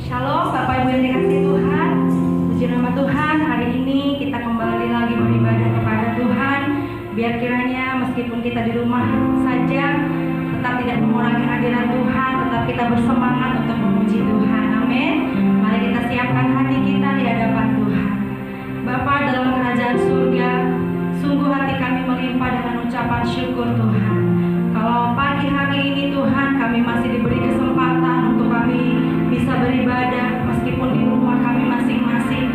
Shalom Bapak Ibu yang dikasihi Tuhan. Puji nama Tuhan, hari ini kita kembali lagi beribadah kepada Tuhan. Biar kiranya meskipun kita di rumah saja, tetap tidak mengurangi hadirat Tuhan, tetap kita bersemangat untuk memuji Tuhan. Amin. Mari kita siapkan hati kita di hadapan Tuhan. Bapa dalam kerajaan surga, sungguh hati kami melimpah dengan ucapan syukur Tuhan. Kalau pagi hari ini Tuhan, kami masih diberi kesempatan untuk kami bisa beribadah meskipun di rumah kami masing-masing.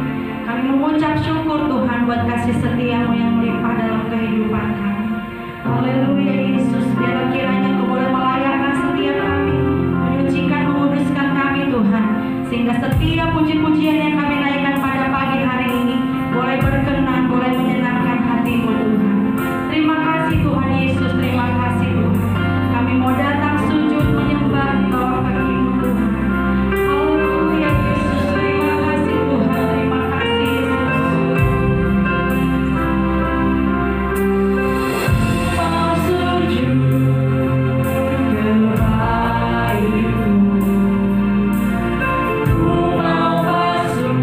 Kami mengucap syukur Tuhan buat kasih setia-Mu yang melimpah dalam kehidupan kami. Haleluya Yesus, biarlah kiranya Engkau boleh melayakkan setiap kami, menyucikan, menguduskan kami Tuhan, sehingga setiap puji-pujian yang kami naikkan pada pagi hari ini boleh berkenan, boleh menyenangkan hati-Mu Tuhan. Terima kasih Tuhan Yesus, terima kasih Tuhan. Kami mau datang sujud menyembah di bawah kaki-Mu Tuhan. Haleluya Yesus, terima kasih Tuhan, terima kasih Yesus. Mau sujud kepadamu, ku mau basuh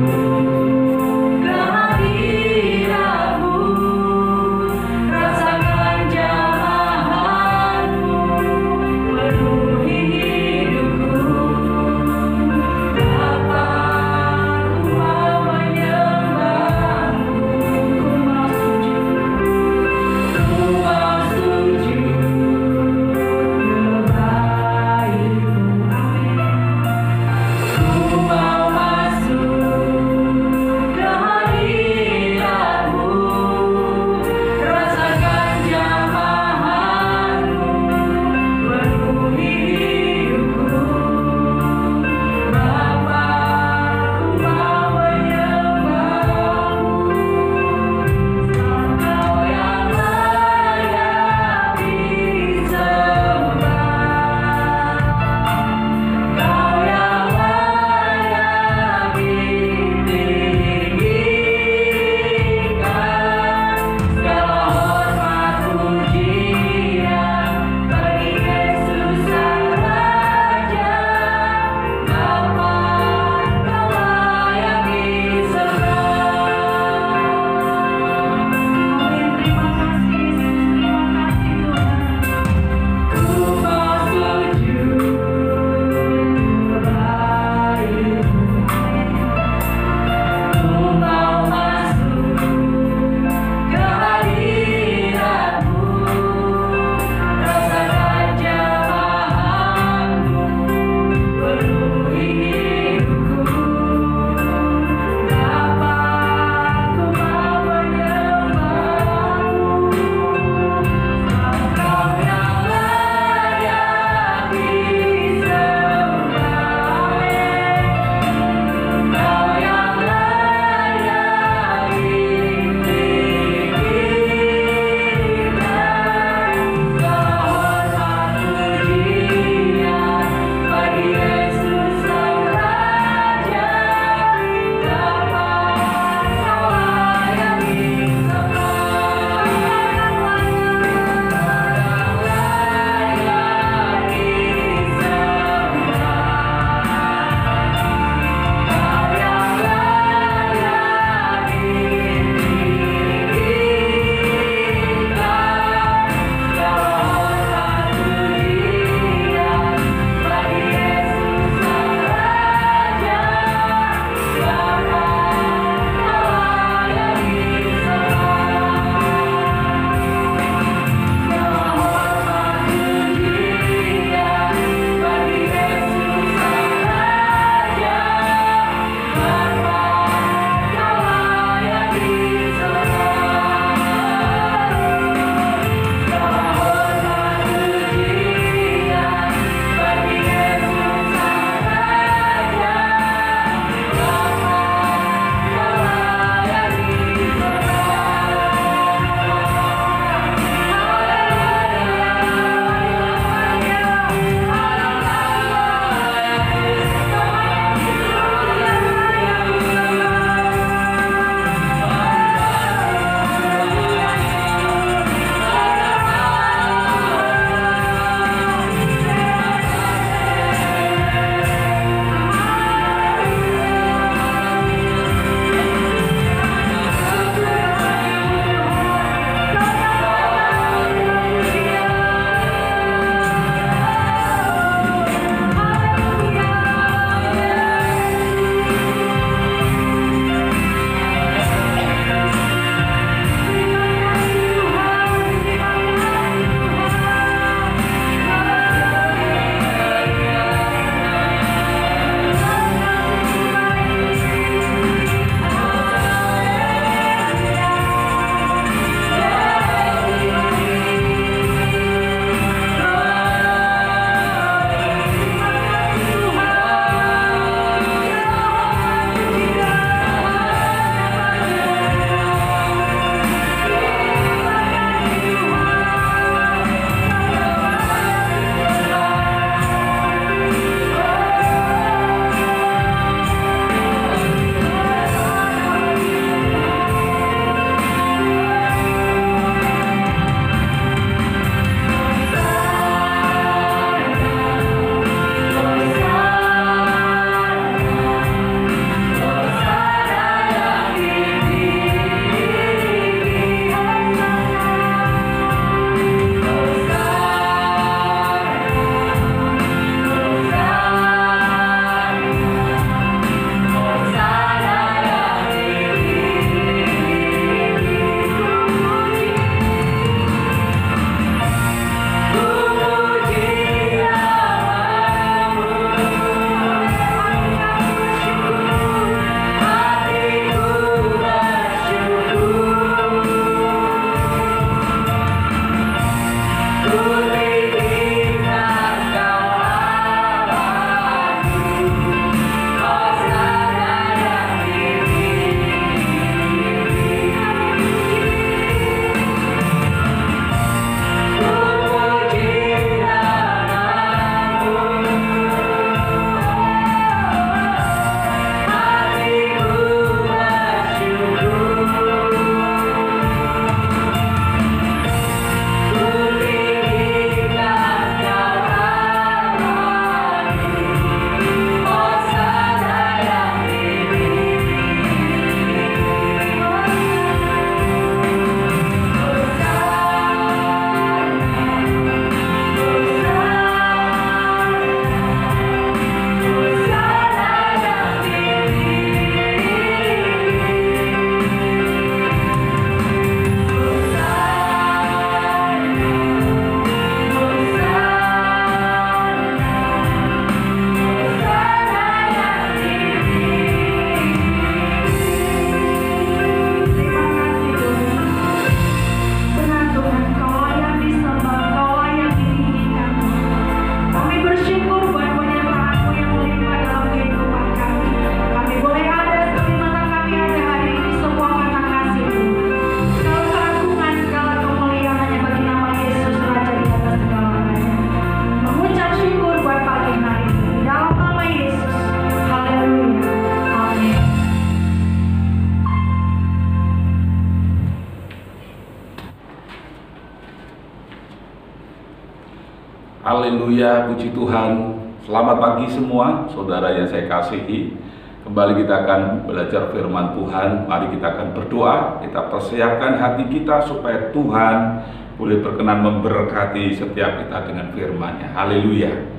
Haleluya, puji Tuhan. Selamat pagi semua, saudara yang saya kasihi. Kembali kita akan belajar firman Tuhan. Mari kita akan berdoa. Kita persiapkan hati kita supaya Tuhan boleh berkenan memberkati setiap kita dengan firman-Nya. Haleluya.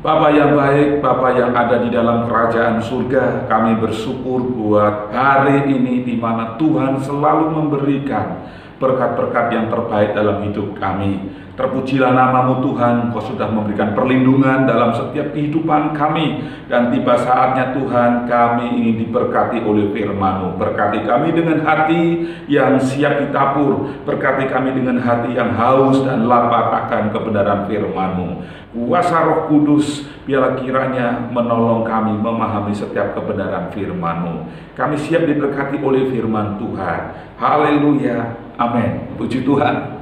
Bapa yang baik, Bapa yang ada di dalam kerajaan surga, kami bersyukur buat hari ini di mana Tuhan selalu memberikan berkat-berkat yang terbaik dalam hidup kami. Terpujilah nama-Mu Tuhan, Kau sudah memberikan perlindungan dalam setiap kehidupan kami. Dan tiba saatnya Tuhan, kami ingin diberkati oleh firman-Mu. Berkati kami dengan hati yang siap ditabur. Berkati kami dengan hati yang haus dan lapar akan kebenaran firman-Mu. Kuasa Roh Kudus, biarlah kiranya menolong kami memahami setiap kebenaran firman-Mu. Kami siap diberkati oleh firman Tuhan. Haleluya, amin. Puji Tuhan.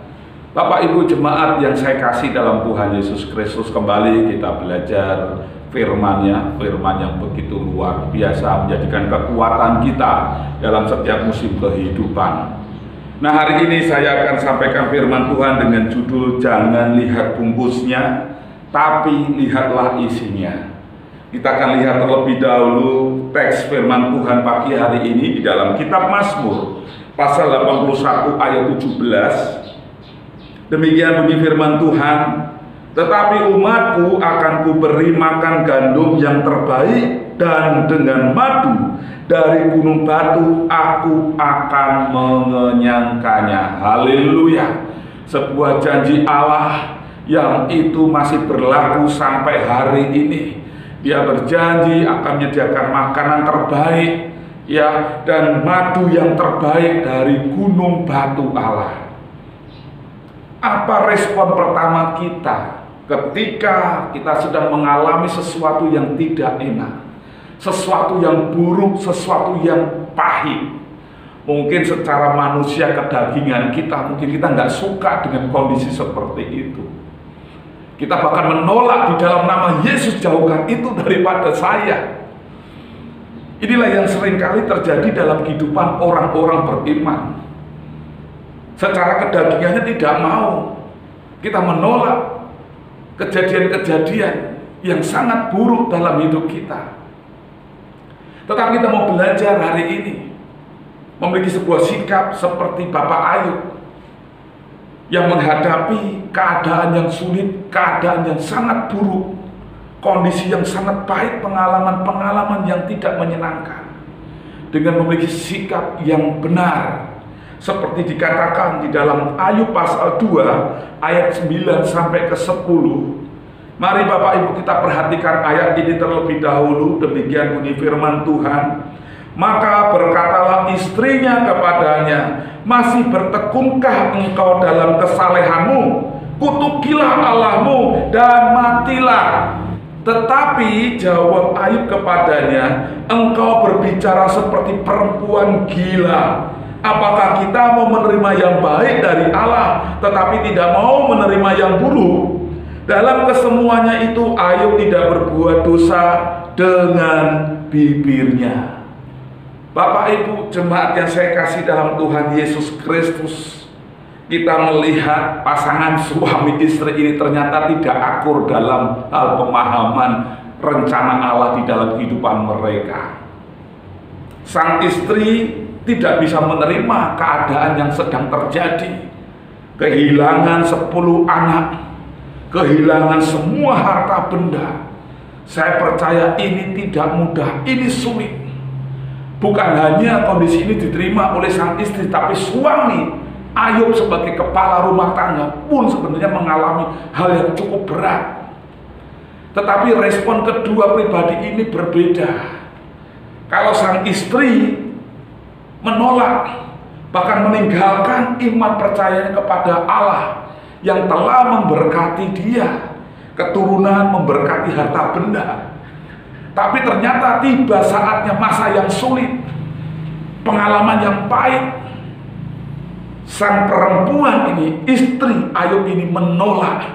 Bapak Ibu jemaat yang saya kasih dalam Tuhan Yesus Kristus, kembali kita belajar firman-Nya, firman yang begitu luar biasa menjadikan kekuatan kita dalam setiap musim kehidupan. Nah, hari ini saya akan sampaikan firman Tuhan dengan judul Jangan Lihat Bungkusnya, Tapi Lihatlah Isinya. Kita akan lihat terlebih dahulu teks firman Tuhan pagi hari ini di dalam kitab Mazmur pasal 81 ayat 17. Demikian bunyi firman Tuhan, tetapi umatku akan kuberi makan gandum yang terbaik, dan dengan madu dari gunung batu aku akan mengenyangkannya. Haleluya. Sebuah janji Allah yang itu masih berlaku sampai hari ini. Dia berjanji akan menyediakan makanan terbaik, ya, dan madu yang terbaik dari gunung batu Allah. Apa respon pertama kita ketika kita sedang mengalami sesuatu yang tidak enak, sesuatu yang buruk, sesuatu yang pahit? Mungkin secara manusia kedagingan kita, mungkin kita nggak suka dengan kondisi seperti itu. Kita bahkan menolak di dalam nama Yesus, jauhkan itu daripada saya. Inilah yang seringkali terjadi dalam kehidupan orang-orang beriman. Secara kedagingannya tidak mau. Kita menolak kejadian-kejadian yang sangat buruk dalam hidup kita. Tetapi kita mau belajar hari ini memiliki sebuah sikap seperti Bapak Ayub yang menghadapi keadaan yang sulit, keadaan yang sangat buruk, kondisi yang sangat pahit, pengalaman-pengalaman yang tidak menyenangkan, dengan memiliki sikap yang benar. Seperti dikatakan di dalam Ayub pasal 2 ayat 9 sampai ke 10. Mari Bapak Ibu kita perhatikan ayat ini terlebih dahulu. Demikian bunyi firman Tuhan. Maka berkatalah istrinya kepadanya, masih bertekunkah engkau dalam kesalehanmu? Kutukilah Allahmu dan matilah. Tetapi jawab Ayub kepadanya, engkau berbicara seperti perempuan gila. Apakah kita mau menerima yang baik dari Allah, tetapi tidak mau menerima yang buruk? Dalam kesemuanya itu Ayub tidak berbuat dosa dengan bibirnya. Bapak Ibu jemaat yang saya kasih dalam Tuhan Yesus Kristus, kita melihat pasangan suami istri ini ternyata tidak akur dalam hal pemahaman rencana Allah di dalam kehidupan mereka. Sang istri tidak bisa menerima keadaan yang sedang terjadi. Kehilangan 10 anak, kehilangan semua harta benda. Saya percaya ini tidak mudah, ini sulit. Bukan hanya kondisi ini diterima oleh sang istri, tapi suami Ayub sebagai kepala rumah tangga pun sebenarnya mengalami hal yang cukup berat. Tetapi respon kedua pribadi ini berbeda. Kalau sang istri menolak, bahkan meninggalkan iman percayanya kepada Allah yang telah memberkati dia, keturunan, memberkati harta benda. Tapi ternyata tiba saatnya masa yang sulit, pengalaman yang pahit. Sang perempuan ini, istri Ayub ini menolak,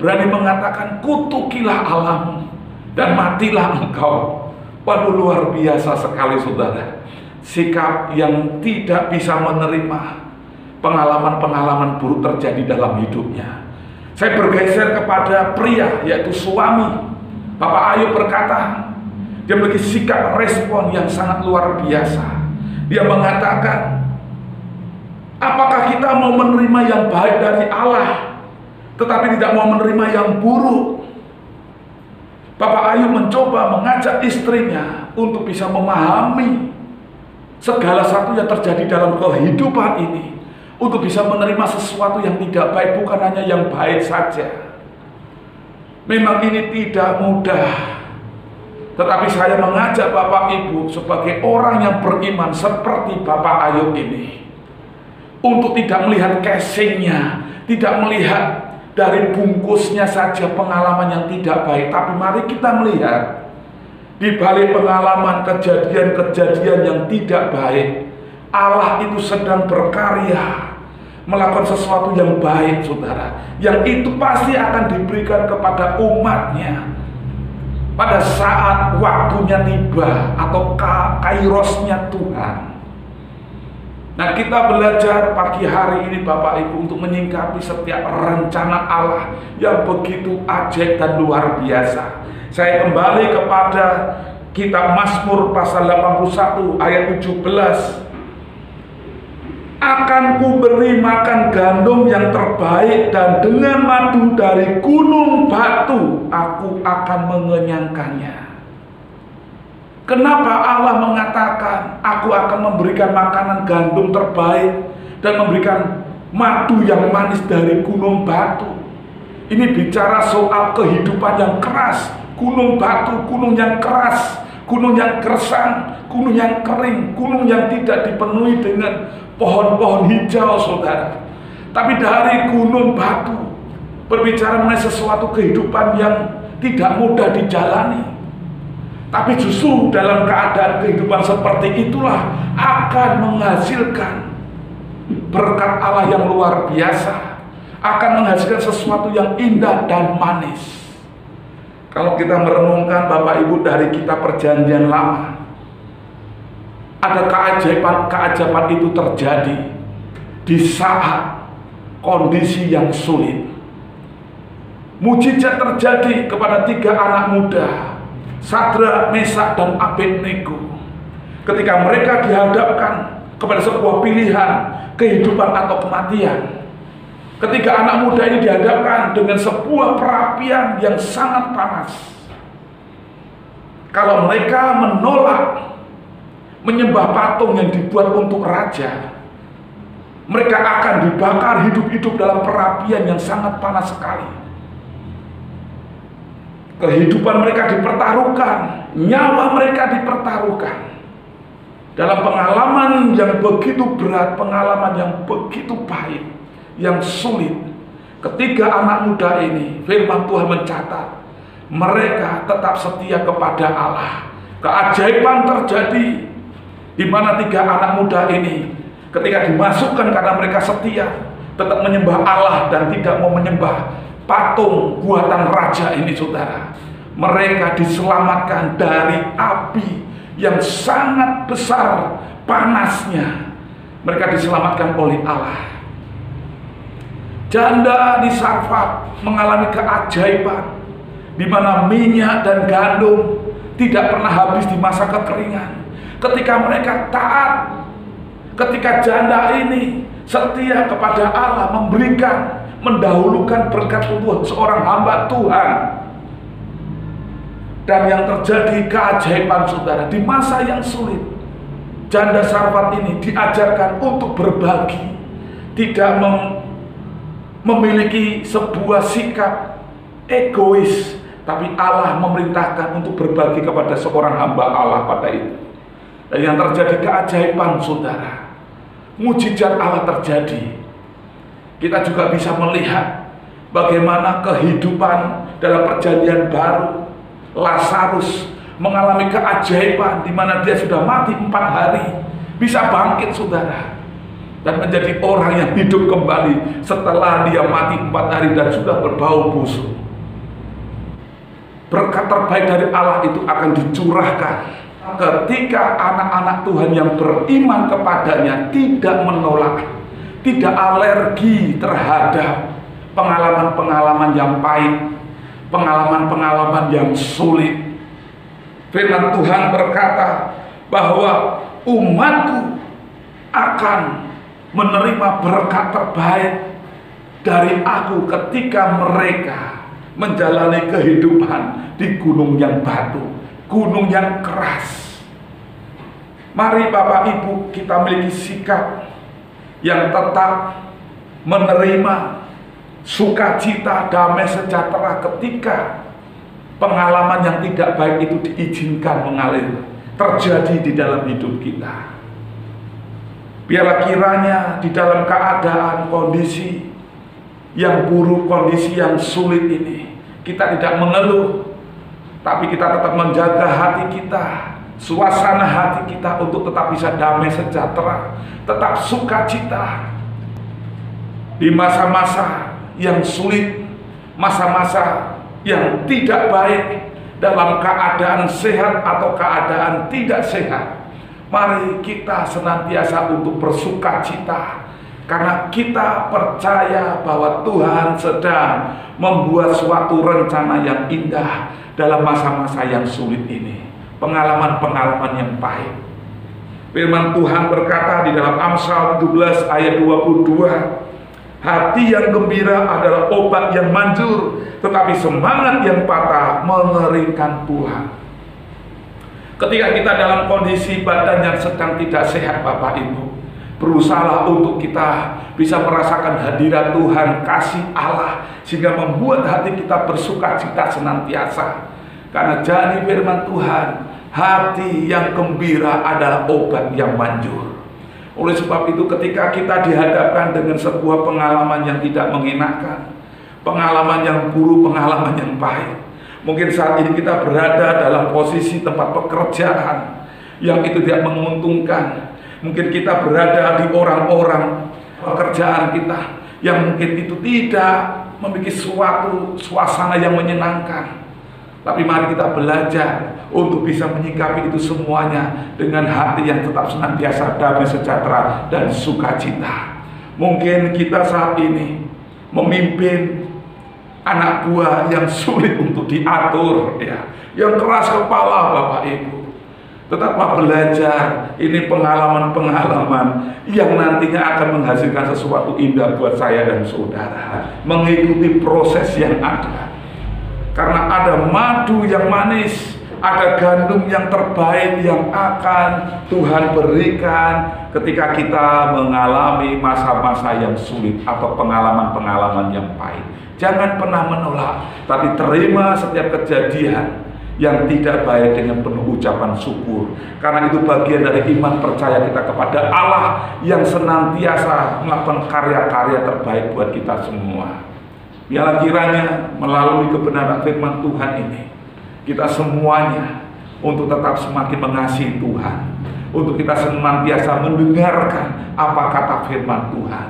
berani mengatakan kutukilah Allahmu dan matilah engkau. Waduh, luar biasa sekali saudara. Sikap yang tidak bisa menerima pengalaman-pengalaman buruk terjadi dalam hidupnya. Saya bergeser kepada pria, yaitu suami. Bapak Ayub berkata, dia memiliki sikap respon yang sangat luar biasa. Dia mengatakan, apakah kita mau menerima yang baik dari Allah, tetapi tidak mau menerima yang buruk? Bapak Ayub mencoba mengajak istrinya untuk bisa memahami segala sesuatu yang terjadi dalam kehidupan ini, untuk bisa menerima sesuatu yang tidak baik, bukan hanya yang baik saja. Memang ini tidak mudah, tetapi saya mengajak Bapak Ibu sebagai orang yang beriman seperti Bapak Ayub ini, untuk tidak melihat casingnya, tidak melihat dari bungkusnya saja pengalaman yang tidak baik, tapi mari kita melihat di balik pengalaman kejadian-kejadian yang tidak baik, Allah itu sedang berkarya melakukan sesuatu yang baik, saudara, yang itu pasti akan diberikan kepada umatnya pada saat waktunya tiba atau kairosnya Tuhan. Nah, kita belajar pagi hari ini Bapak Ibu untuk menyingkapi setiap rencana Allah yang begitu ajaib dan luar biasa. Saya kembali kepada kitab Mazmur pasal 81 ayat 17. Akan ku beri makan gandum yang terbaik, dan dengan madu dari gunung batu aku akan mengenyangkannya. Kenapa Allah mengatakan aku akan memberikan makanan gandum terbaik dan memberikan madu yang manis dari gunung batu? Ini bicara soal kehidupan yang keras. Gunung batu, gunung yang keras, gunung yang gersang, gunung yang kering, gunung yang tidak dipenuhi dengan pohon-pohon hijau, saudara. Tapi dari gunung batu berbicara mengenai sesuatu kehidupan yang tidak mudah dijalani. Tapi justru dalam keadaan kehidupan seperti itulah akan menghasilkan berkat Allah yang luar biasa, akan menghasilkan sesuatu yang indah dan manis. Kalau kita merenungkan Bapak Ibu dari kitab Perjanjian Lama, ada keajaiban itu terjadi di saat kondisi yang sulit. Mujizat terjadi kepada 3 anak muda, Sadrak, Mesak, dan Abednego, ketika mereka dihadapkan kepada sebuah pilihan kehidupan atau kematian. Ketika anak muda ini dihadapkan dengan sebuah perapian yang sangat panas. Kalau mereka menolak menyembah patung yang dibuat untuk raja, mereka akan dibakar hidup-hidup dalam perapian yang sangat panas sekali. Kehidupan mereka dipertaruhkan, nyawa mereka dipertaruhkan dalam pengalaman yang begitu berat, pengalaman yang begitu pahit, yang sulit. Ketiga anak muda ini, firman Tuhan mencatat, mereka tetap setia kepada Allah. Keajaiban terjadi di mana 3 anak muda ini ketika dimasukkan karena mereka setia, tetap menyembah Allah dan tidak mau menyembah patung buatan raja ini, saudara. Mereka diselamatkan dari api yang sangat besar panasnya. Mereka diselamatkan oleh Allah. Janda di Sarfat mengalami keajaiban di mana minyak dan gandum tidak pernah habis di masa kekeringan. Ketika mereka taat, ketika janda ini setia kepada Allah, memberikan, mendahulukan berkat Tuhan, seorang hamba Tuhan. Dan yang terjadi keajaiban, saudara, di masa yang sulit, janda Sarfat ini diajarkan untuk berbagi, tidak memiliki sebuah sikap egois, tapi Allah memerintahkan untuk berbagi kepada seorang hamba Allah pada itu. Dan yang terjadi keajaiban, saudara, mujizat Allah terjadi. Kita juga bisa melihat bagaimana kehidupan dalam Perjanjian Baru. Lazarus mengalami keajaiban di mana dia sudah mati 4 hari, bisa bangkit, saudara, dan menjadi orang yang hidup kembali setelah dia mati 4 hari dan sudah berbau busuk. Berkat terbaik dari Allah itu akan dicurahkan ketika anak-anak Tuhan yang beriman kepadanya tidak menolak, tidak alergi terhadap pengalaman-pengalaman yang pahit, pengalaman-pengalaman yang sulit. Firman Tuhan berkata bahwa umatku akan menerima berkat terbaik dari aku ketika mereka menjalani kehidupan di gunung yang batu, gunung yang keras. Mari Bapak Ibu kita miliki sikap yang tetap menerima sukacita, damai sejahtera ketika pengalaman yang tidak baik itu diizinkan mengalir terjadi di dalam hidup kita. Biarlah kiranya di dalam keadaan kondisi yang buruk, kondisi yang sulit ini, kita tidak mengeluh, tapi kita tetap menjaga hati kita, suasana hati kita untuk tetap bisa damai sejahtera, tetap sukacita. Di masa-masa yang sulit, masa-masa yang tidak baik, dalam keadaan sehat atau keadaan tidak sehat, mari kita senantiasa untuk bersukacita, karena kita percaya bahwa Tuhan sedang membuat suatu rencana yang indah dalam masa-masa yang sulit ini, pengalaman-pengalaman yang pahit. Firman Tuhan berkata di dalam Amsal 17 ayat 22, hati yang gembira adalah obat yang manjur, tetapi semangat yang patah mengeringkan tulang. Ketika kita dalam kondisi badan yang sedang tidak sehat Bapak Ibu, berusahalah untuk kita bisa merasakan hadirat Tuhan, kasih Allah, sehingga membuat hati kita bersukacita senantiasa. Karena jadi firman Tuhan, hati yang gembira adalah obat yang manjur. Oleh sebab itu ketika kita dihadapkan dengan sebuah pengalaman yang tidak mengenakan, pengalaman yang buruk, pengalaman yang pahit, mungkin saat ini kita berada dalam posisi tempat pekerjaan yang itu tidak menguntungkan, mungkin kita berada di orang-orang pekerjaan kita yang mungkin itu tidak memiliki suatu suasana yang menyenangkan. Tapi mari kita belajar untuk bisa menyikapi itu semuanya dengan hati yang tetap senantiasa damai sejahtera dan sukacita. Mungkin kita saat ini memimpin anak buah yang sulit untuk diatur, ya, yang keras kepala Bapak Ibu. Tetaplah belajar, ini pengalaman-pengalaman yang nantinya akan menghasilkan sesuatu indah buat saya dan saudara. Mengikuti proses yang ada. Karena ada madu yang manis, ada gandum yang terbaik yang akan Tuhan berikan ketika kita mengalami masa-masa yang sulit atau pengalaman-pengalaman yang pahit. Jangan pernah menolak, tapi terima setiap kejadian yang tidak baik dengan penuh ucapan syukur. Karena itu bagian dari iman percaya kita kepada Allah yang senantiasa melakukan karya-karya terbaik buat kita semua. Biarlah kiranya melalui kebenaran firman Tuhan ini, kita semuanya untuk tetap semakin mengasihi Tuhan, untuk kita senantiasa mendengarkan apa kata firman Tuhan.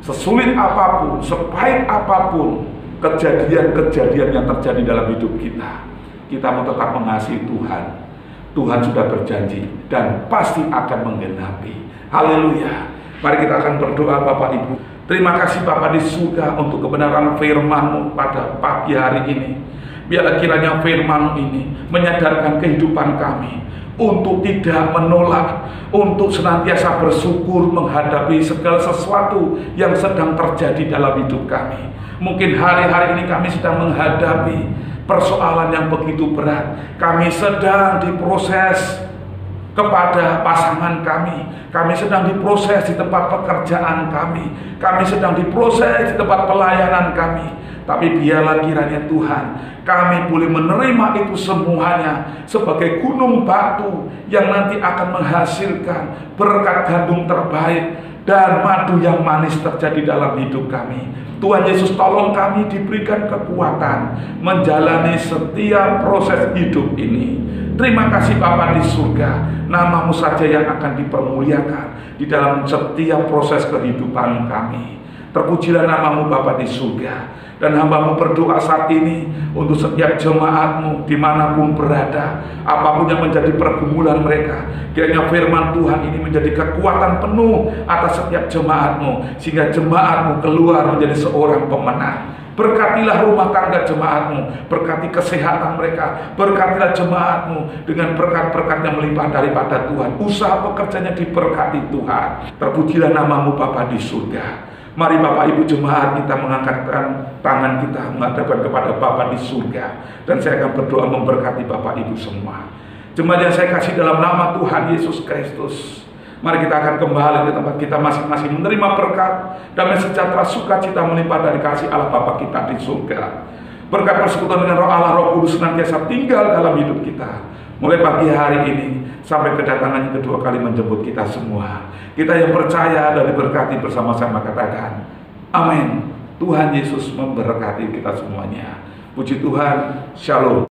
Sesulit apapun, sepahit apapun kejadian-kejadian yang terjadi dalam hidup kita, kita mau tetap mengasihi Tuhan. Tuhan sudah berjanji dan pasti akan menggenapi. Haleluya. Mari kita akan berdoa Bapak Ibu. Terima kasih Bapa di surga untuk kebenaran firman-Mu pada pagi hari ini. Biarlah kiranya firman ini menyadarkan kehidupan kami untuk tidak menolak, untuk senantiasa bersyukur menghadapi segala sesuatu yang sedang terjadi dalam hidup kami. Mungkin hari-hari ini kami sedang menghadapi persoalan yang begitu berat. Kami sedang diproses kepada pasangan kami sedang diproses di tempat pekerjaan kami sedang diproses di tempat pelayanan kami. Tapi biarlah kiranya Tuhan, kami boleh menerima itu semuanya sebagai gunung batu yang nanti akan menghasilkan berkat gandum terbaik dan madu yang manis terjadi dalam hidup kami. Tuhan Yesus tolong kami diberikan kekuatan menjalani setiap proses hidup ini. Terima kasih Bapa di surga, nama-Mu saja yang akan dipermuliakan di dalam setiap proses kehidupan kami. Terpujilah nama-Mu Bapa di surga. Dan hamba-Mu berdoa saat ini untuk setiap jemaat-Mu dimanapun berada, apapun yang menjadi pergumulan mereka, kiranya firman Tuhan ini menjadi kekuatan penuh atas setiap jemaat-Mu, sehingga jemaat-Mu keluar menjadi seorang pemenang. Berkatilah rumah tangga jemaat-Mu, berkati kesehatan mereka, berkatilah jemaat-Mu dengan berkat-berkat yang melimpah daripada Tuhan. Usaha pekerjaannya diberkati Tuhan. Terpujilah nama-Mu Bapa di surga. Mari Bapak Ibu jemaat kita mengangkatkan tangan kita menghadapkan kepada Bapa di surga. Dan saya akan berdoa memberkati Bapak Ibu semua. Jemaat yang saya kasih dalam nama Tuhan Yesus Kristus, mari kita akan kembali ke tempat kita masing-masing menerima berkat, damai sejahtera, sukacita melimpah dari kasih Allah Bapa kita di surga. Berkat persekutuan dengan Roh Allah, Roh Kudus senantiasa tinggal dalam hidup kita, mulai pagi hari ini sampai kedatangannya kedua kali menjemput kita semua. Kita yang percaya dan diberkati bersama-sama katakan amin. Tuhan Yesus memberkati kita semuanya. Puji Tuhan. Shalom.